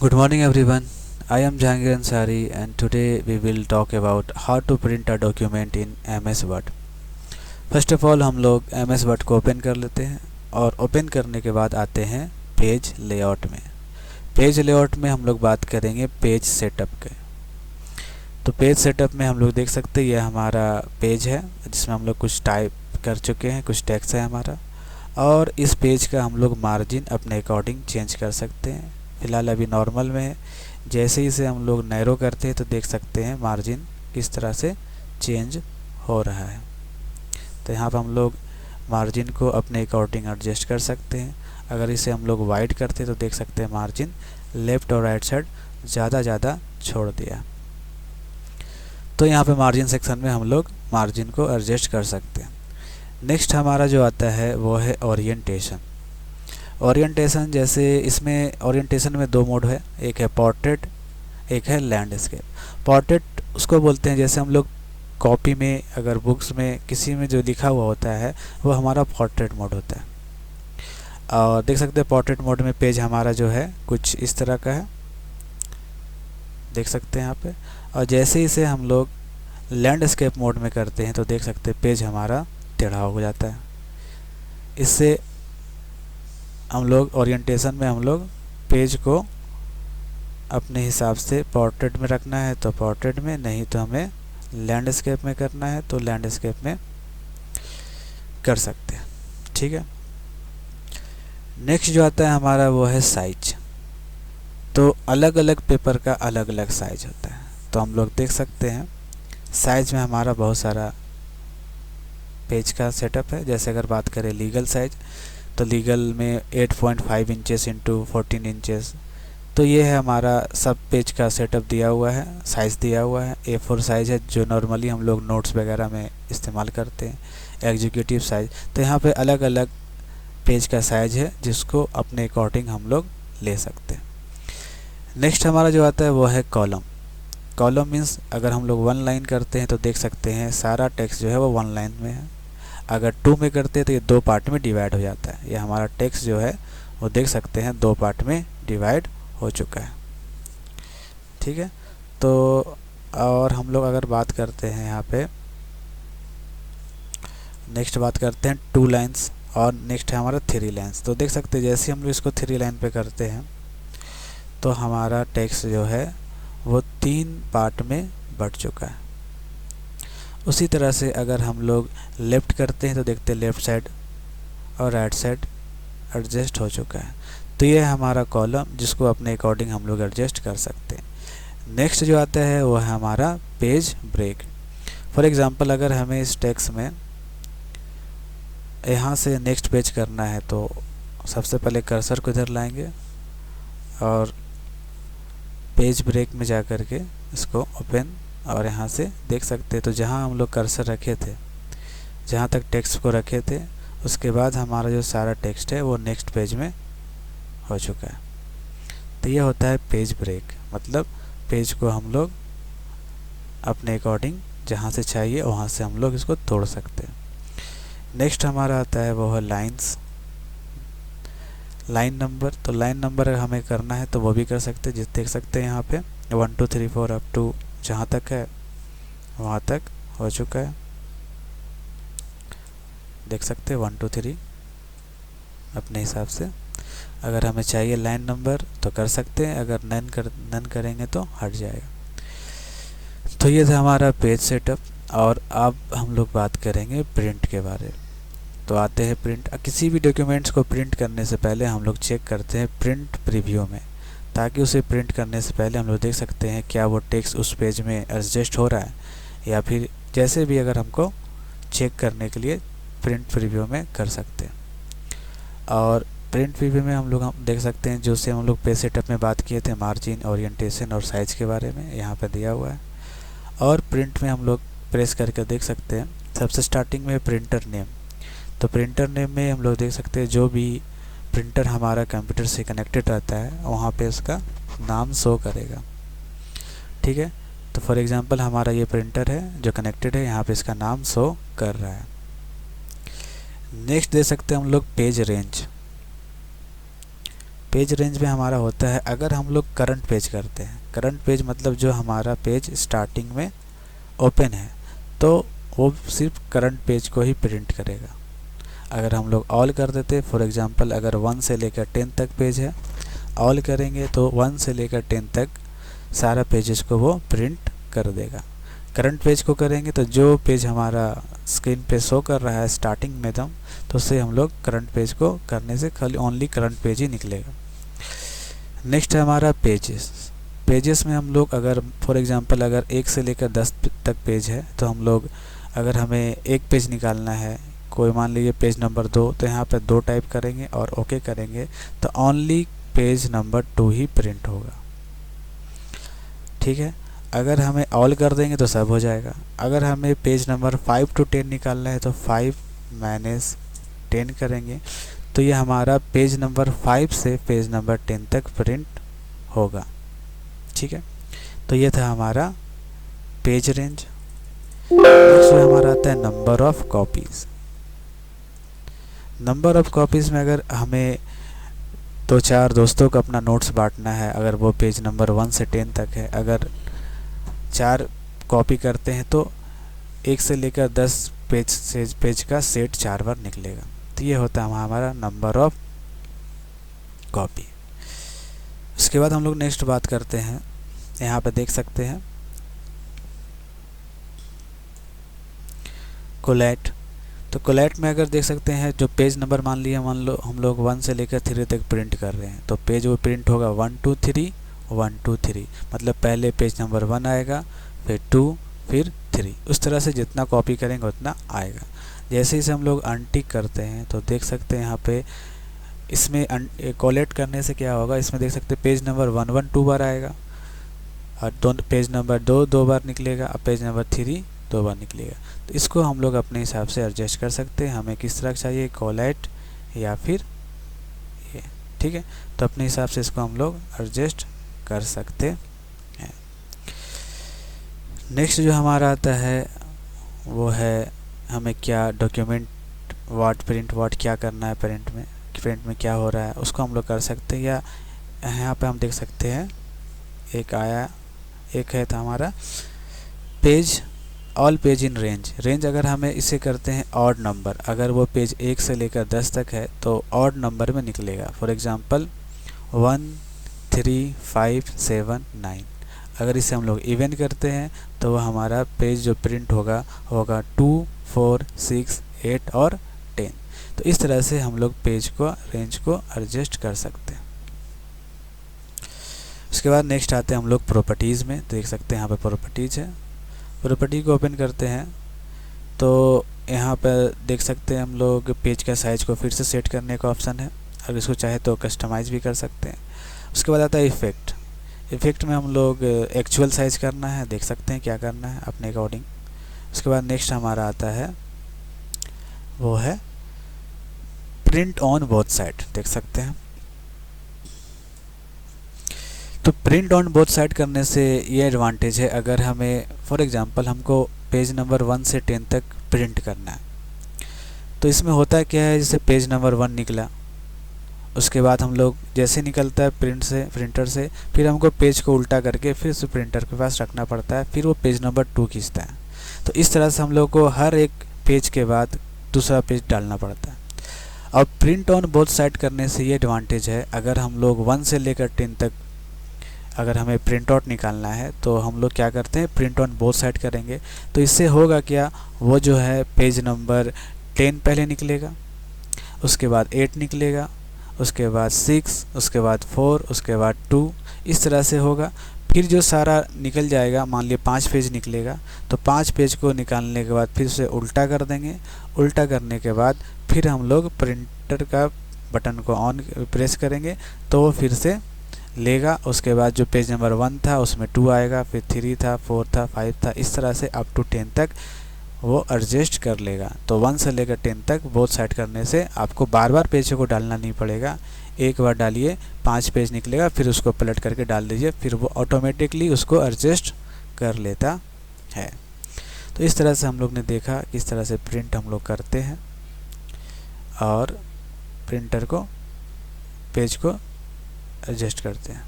Good morning everyone. I am Jahangir Ansari and today we will talk about how to print a document in MS Word. First of all हम लोग MS Word को open कर लेते हैं और open करने के बाद आते हैं पेज लेआउट में। पेज लेआउट में हम लोग बात करेंगे पेज सेटअप के। तो पेज सेटअप में हम लोग देख सकते हैं यह हमारा पेज है जिसमें हम लोग कुछ टाइप कर चुके हैं, कुछ टेक्स्ट है हमारा, और इस पेज का हम लोग मार्जिन अपने अकॉर्डिंग चेंज कर सकते हैं। फ़िलहाल अभी नॉर्मल में है। जैसे ही इसे हम लोग नैरो करते हैं तो देख सकते हैं मार्जिन किस तरह से चेंज हो रहा है। तो यहाँ पर हम लोग मार्जिन को अपने अकॉर्डिंग एडजस्ट कर सकते हैं। अगर इसे हम लोग वाइड करते हैं तो देख सकते हैं मार्जिन लेफ़्ट और राइट साइड ज़्यादा छोड़ दिया। तो यहाँ पे मार्जिन सेक्शन में हम लोग मार्जिन को एडजस्ट कर सकते हैं। नेक्स्ट हमारा जो आता है वो है ओरिएंटेशन। ओरिएंटेशन जैसे इसमें ओरिएंटेशन में दो मोड है, एक है पोर्ट्रेट, एक है लैंडस्केप। पोर्ट्रेट उसको बोलते हैं जैसे हम लोग कॉपी में अगर बुक्स में किसी में जो लिखा हुआ होता है वो हमारा पोर्ट्रेट मोड होता है। और देख सकते हैं पोर्ट्रेट मोड में पेज हमारा जो है कुछ इस तरह का है, देख सकते हैं यहाँ पे। और जैसे ही इसे हम लोग लैंडस्केप मोड में करते हैं तो देख सकते हैं पेज हमारा टेढ़ा हो जाता है। इससे हम लोग ओरिएंटेशन में हम लोग पेज को अपने हिसाब से पोर्ट्रेट में रखना है तो पोर्ट्रेट में, नहीं तो हमें लैंडस्केप में करना है तो लैंडस्केप में कर सकते हैं। ठीक है। नेक्स्ट जो आता है हमारा वो है साइज। तो अलग अलग पेपर का अलग अलग साइज होता है। तो हम लोग देख सकते हैं साइज में हमारा बहुत सारा पेज का सेटअप है। जैसे अगर बात करें लीगल साइज तो लीगल में 8.5 इंचेस इंटू 14 इंचेस। तो ये है हमारा सब पेज का सेटअप दिया हुआ है, साइज़ दिया हुआ है। A4 साइज़ है जो नॉर्मली हम लोग नोट्स वगैरह में इस्तेमाल करते हैं। एग्जीक्यूटिव साइज़, तो यहाँ पे अलग अलग पेज का साइज़ है जिसको अपने अकॉर्डिंग हम लोग ले सकते हैं। नेक्स्ट हमारा जो आता है वो है कॉलम। कॉलम मीन्स अगर हम लोग 1 लाइन करते हैं तो देख सकते हैं सारा टेक्स्ट जो है वो 1 लाइन में है। अगर 2 में करते हैं तो ये 2 पार्ट में डिवाइड हो जाता है। ये हमारा टेक्स्ट जो है वो देख सकते हैं 2 पार्ट में डिवाइड हो चुका है। ठीक है। तो और हम लोग अगर बात करते हैं यहाँ पे नेक्स्ट बात करते हैं 2 लाइन्स और नेक्स्ट है हमारा 3 लाइन्स। तो देख सकते हैं जैसे हम लोग इसको 3 लाइन पे करते हैं तो हमारा टेक्स्ट जो है वो 3 पार्ट में बट चुका है। उसी तरह से अगर हम लोग लेफ़्ट करते हैं तो देखते हैं लेफ़्ट साइड और राइट साइड एडजस्ट हो चुका है। तो ये है हमारा कॉलम जिसको अपने अकॉर्डिंग हम लोग एडजस्ट कर सकते हैं। नेक्स्ट जो आता है वो है हमारा पेज ब्रेक। फॉर एग्ज़ाम्पल अगर हमें इस टेक्स्ट में यहाँ से नेक्स्ट पेज करना है तो सबसे पहले कर्सर को इधर लाएंगे और पेज ब्रेक में जा कर के इसको ओपन, और यहाँ से देख सकते हैं तो जहाँ हम लोग कर्सर रखे थे, जहाँ तक टेक्स्ट को रखे थे, उसके बाद हमारा जो सारा टेक्स्ट है वो नेक्स्ट पेज में हो चुका है। तो ये होता है पेज ब्रेक, मतलब पेज को हम लोग अपने अकॉर्डिंग जहाँ से चाहिए वहाँ से हम लोग इसको तोड़ सकते हैं। नेक्स्ट हमारा आता है वो है लाइन्स, लाइन नंबर। तो लाइन नंबर अगर हमें करना है तो वो भी कर सकते हैं। जिस देख सकते हैं यहाँ पे 1 2 3 4 अप टू जहाँ तक है वहाँ तक हो चुका है, देख सकते हैं 1 2 3 अपने हिसाब से। अगर हमें चाहिए लाइन नंबर तो कर सकते हैं, अगर नन करेंगे तो हट जाएगा। तो ये था हमारा पेज सेटअप। और अब हम लोग बात करेंगे प्रिंट के बारे में। तो आते हैं प्रिंट। किसी भी डॉक्यूमेंट्स को प्रिंट करने से पहले हम लोग चेक करते हैं प्रिंट प्रीव्यू में, ताकि उसे प्रिंट करने से पहले हम लोग देख सकते हैं क्या वो टेक्स्ट उस पेज में एडजस्ट हो रहा है, या फिर जैसे भी अगर हमको चेक करने के लिए प्रिंट प्रीव्यू में कर सकते हैं। और प्रिंट प्रीव्यू में हम लोग देख सकते हैं जो से हम लोग पेज सेटअप में बात किए थे, मार्जिन, ओरिएंटेशन और साइज़ के बारे में यहाँ पर दिया हुआ है। और प्रिंट में हम लोग प्रेस करके देख सकते हैं सबसे स्टार्टिंग में प्रिंटर नेम। तो प्रिंटर नेम में हम लोग देख सकते हैं जो भी प्रिंटर हमारा कंप्यूटर से कनेक्टेड रहता है वहाँ पे उसका नाम शो करेगा। ठीक है। तो फॉर एग्जांपल हमारा ये प्रिंटर है जो कनेक्टेड है, यहाँ पे इसका नाम शो कर रहा है। नेक्स्ट दे सकते हैं हम लोग पेज रेंज। पेज रेंज में हमारा होता है अगर हम लोग करंट पेज करते हैं, करंट पेज मतलब जो हमारा पेज स्टार्टिंग में ओपन है तो वो सिर्फ करंट पेज को ही प्रिंट करेगा। अगर हम लोग ऑल कर देते, फॉर एग्जांपल अगर 1 से लेकर 10 तक पेज है, ऑल करेंगे तो 1 से लेकर 10 तक सारा पेजेस को वो प्रिंट कर देगा। करंट पेज को करेंगे तो जो पेज हमारा स्क्रीन पे शो कर रहा है स्टार्टिंग में एकदम, तो उससे हम लोग करंट पेज को करने से खाली ओनली करंट पेज ही निकलेगा। नेक्स्ट है हमारा पेजेस। पेजेस में हम लोग अगर फॉर एग्जांपल अगर 1 से लेकर 10 तक पेज है तो हम लोग अगर हमें एक पेज निकालना है, कोई मान लीजिए पेज नंबर 2, तो यहाँ पे 2 टाइप करेंगे और ओके करेंगे तो ओनली पेज नंबर 2 ही प्रिंट होगा। ठीक है, अगर हमें ऑल कर देंगे तो सब हो जाएगा। अगर हमें पेज नंबर 5 to 10 निकालना है तो 5 - 10 करेंगे तो ये हमारा पेज नंबर 5 से पेज नंबर 10 तक प्रिंट होगा। ठीक है, तो ये था हमारा पेज रेंज। नेक्स्ट हमारा आता है number of copies. Number of copies में अगर हमें 2-4 दोस्तों को अपना नोट्स बांटना है, अगर वो पेज नंबर 1 से 10 तक है, अगर 4 कॉपी करते हैं तो 1 से लेकर 10 पेज का सेट 4 बार निकलेगा। तो ये होता है हमारा नंबर ऑफ कॉपी। उसके बाद हम लोग नेक्स्ट बात करते हैं, यहाँ पे देख सकते हैं कोलैट। तो कोलैट में अगर देख सकते हैं जो पेज नंबर मान लो हम लोग 1 से लेकर 3 तक प्रिंट कर रहे हैं तो पेज वो प्रिंट होगा 1 2 3 1 2 3, मतलब पहले पेज नंबर 1 आएगा, फिर 2, फिर 3, उस तरह से जितना कॉपी करेंगे उतना आएगा। जैसे ही हम लोग अनटिक करते हैं तो देख सकते हैं यहाँ पे इसमें कोलैट करने से क्या होगा, इसमें देख सकते हैं पेज नंबर 1 1 2 बार आएगा और पेज नंबर 2 2 बार निकलेगा और पेज नंबर 3 2 बार निकलेगा। तो इसको हम लोग अपने हिसाब से एडजस्ट कर सकते हैं, हमें किस तरह चाहिए, कोलैट या फिर ये। ठीक है, तो अपने हिसाब से इसको हम लोग एडजस्ट कर सकते हैं। नेक्स्ट जो हमारा आता है वो है हमें क्या डॉक्यूमेंट वाट क्या करना है, प्रिंट में क्या हो रहा है उसको हम लोग कर सकते हैं। या यहाँ पे हम देख सकते हैं एक है था हमारा page all page in range. अगर हमें इसे करते हैं ऑड नंबर, अगर वो पेज 1 से लेकर 10 तक है तो ऑड नंबर में निकलेगा। For example 1 3 5 7 9। अगर इसे हम लोग इवन करते हैं तो वह हमारा पेज जो प्रिंट होगा 2 4 6 8 और 10। तो इस तरह से हम लोग पेज को रेंज को एडजस्ट कर सकते हैं। उसके बाद नेक्स्ट आते हैं हम लोग प्रॉपर्टीज़ में। देख सकते हैं यहाँ पे प्रॉपर्टीज़ है, प्रॉपर्टी को ओपन करते हैं तो यहाँ पर देख सकते हैं हम लोग पेज का साइज़ को फिर से सेट करने का ऑप्शन है, अगर इसको चाहे तो कस्टमाइज़ भी कर सकते हैं। उसके बाद आता है इफ़ेक्ट में हम लोग एक्चुअल साइज़ करना है, देख सकते हैं क्या करना है अपने अकॉर्डिंग। उसके बाद नेक्स्ट हमारा आता है वो है प्रिंट ऑन बोथ साइड, देख सकते हैं। तो प्रिंट ऑन बोथ साइड करने से ये एडवांटेज है, अगर हमें फॉर एग्जांपल हमको पेज नंबर 1 से 10 तक प्रिंट करना है तो इसमें होता क्या है, जैसे पेज नंबर 1 निकला, उसके बाद हम लोग जैसे निकलता है प्रिंटर से फिर हमको पेज को उल्टा करके फिर से प्रिंटर के पास रखना पड़ता है, फिर वो पेज नंबर 2 खींचता है। तो इस तरह से हम लोग को हर एक पेज के बाद दूसरा पेज डालना पड़ता है। अब प्रिंट ऑन बोथ साइड करने से ये एडवांटेज है, अगर हम लोग 1 से लेकर 10 तक अगर हमें प्रिंट आउट निकालना है तो हम लोग क्या करते हैं, प्रिंट ऑन बोथ साइड करेंगे। तो इससे होगा क्या, वो जो है पेज नंबर 10 पहले निकलेगा, उसके बाद 8 निकलेगा, उसके बाद 6, उसके बाद 4, उसके बाद 2, इस तरह से होगा। फिर जो सारा निकल जाएगा, मान लिया 5 पेज निकलेगा तो 5 पेज को निकालने के बाद फिर से उल्टा कर देंगे। उल्टा करने के बाद फिर हम लोग प्रिंटर का बटन को ऑन प्रेस करेंगे तो वो फिर से लेगा। उसके बाद जो पेज नंबर 1 था उसमें 2 आएगा, फिर 3 था, 4 था, 5 था, इस तरह से अप टू 10 तक वो एडजस्ट कर लेगा। तो 1 से लेकर 10 तक बोथ साइड करने से आपको बार बार पेज को डालना नहीं पड़ेगा, एक बार डालिए 5 पेज निकलेगा, फिर उसको पलट करके डाल दीजिए, फिर वो ऑटोमेटिकली उसको एडजस्ट कर लेता है। तो इस तरह से हम लोग ने देखा किस तरह से प्रिंट हम लोग करते हैं और प्रिंटर को पेज को एडजस्ट करते हैं।